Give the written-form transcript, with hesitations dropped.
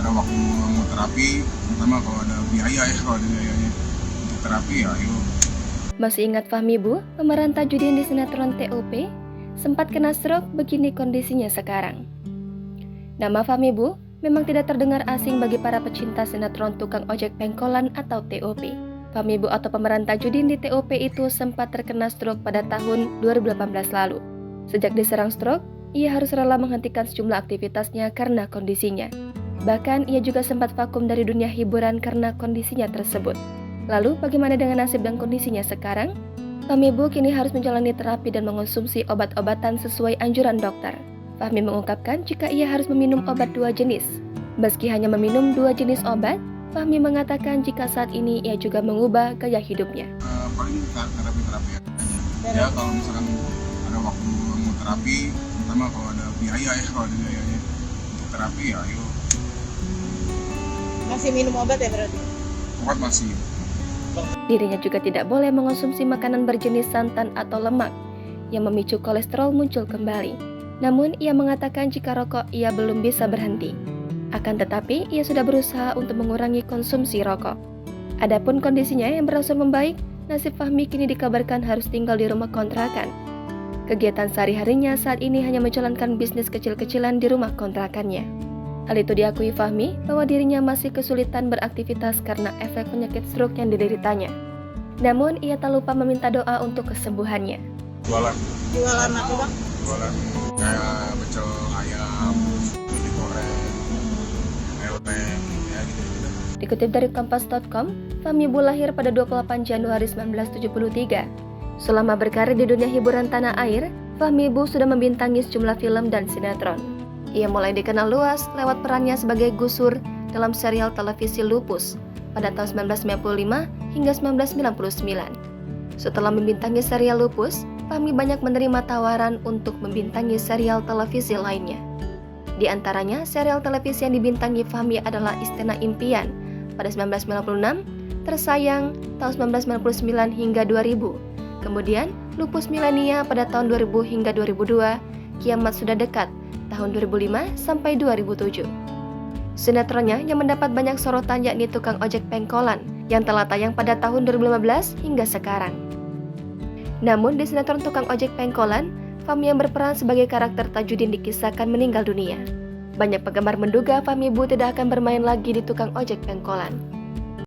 ada waktu mau terapi, pertama kalau ada biaya ya, kalau ada biayanya untuk terapi ya ayo. Masih ingat Fahmi Bu, pemeran Tajudin di sinetron TOP? Sempat kena stroke, begini kondisinya sekarang. Nama Fahmi Bu memang tidak terdengar asing bagi para pecinta sinetron tukang ojek pengkolan atau TOP. Fahmi Bu atau pemeran Tajudin di TOP itu sempat terkena stroke pada tahun 2018 lalu. Sejak diserang stroke, ia harus rela menghentikan sejumlah aktivitasnya karena kondisinya. Bahkan ia juga sempat vakum dari dunia hiburan karena kondisinya tersebut. Lalu bagaimana dengan nasib dan kondisinya sekarang? Fahmi Bu kini harus menjalani terapi dan mengonsumsi obat-obatan sesuai anjuran dokter. Fahmi mengungkapkan jika ia harus meminum obat 2 jenis. Meski hanya meminum 2 jenis obat, Fahmi mengatakan jika saat ini ia juga mengubah gaya hidupnya. Paling terapi aja. Ya kalau misalkan ada waktu mau terapi, pertama kalau ada biaya ya, kalau ada biayanya untuk terapi ya ayo. Masih minum obat ya berarti? Obat masih. Dirinya juga tidak boleh mengonsumsi makanan berjenis santan atau lemak yang memicu kolesterol muncul kembali. Namun ia mengatakan jika rokok ia belum bisa berhenti. Akan tetapi ia sudah berusaha untuk mengurangi konsumsi rokok. Adapun kondisinya yang berangsur membaik, nasib Fahmi kini dikabarkan harus tinggal di rumah kontrakan. Kegiatan sehari-harinya saat ini hanya menjalankan bisnis kecil-kecilan di rumah kontrakannya. Hal itu diakui Fahmi bahwa dirinya masih kesulitan beraktivitas karena efek penyakit stroke yang dideritanya. Namun ia tak lupa meminta doa untuk kesembuhannya. Jualan apa bang? Jualan kayak pecel ayam, digoreng, meleng, ya gitu-gitu. Dikutip dari Kompas.com, Fahmi Bu lahir pada 28 Januari 1973. Selama berkarir di dunia hiburan tanah air, Fahmi Bu sudah membintangi sejumlah film dan sinetron. Ia mulai dikenal luas lewat perannya sebagai Gusur dalam serial televisi Lupus pada tahun 1995 hingga 1999. Setelah membintangi serial Lupus, Fahmi banyak menerima tawaran untuk membintangi serial televisi lainnya. Di antaranya, serial televisi yang dibintangi Fahmi adalah Istana Impian pada 1996, Tersayang tahun 1999 hingga 2000, kemudian Lupus Milenia pada tahun 2000 hingga 2002, Kiamat Sudah Dekat tahun 2005 sampai 2007. Sinetronnya yang mendapat banyak sorotan yakni Tukang Ojek Pengkolan yang telah tayang pada tahun 2015 hingga sekarang. Namun di sinetron Tukang Ojek Pengkolan, Fahmi yang berperan sebagai karakter Tajudin dikisahkan meninggal dunia. Banyak penggemar menduga Fahmi Bu tidak akan bermain lagi di Tukang Ojek Pengkolan.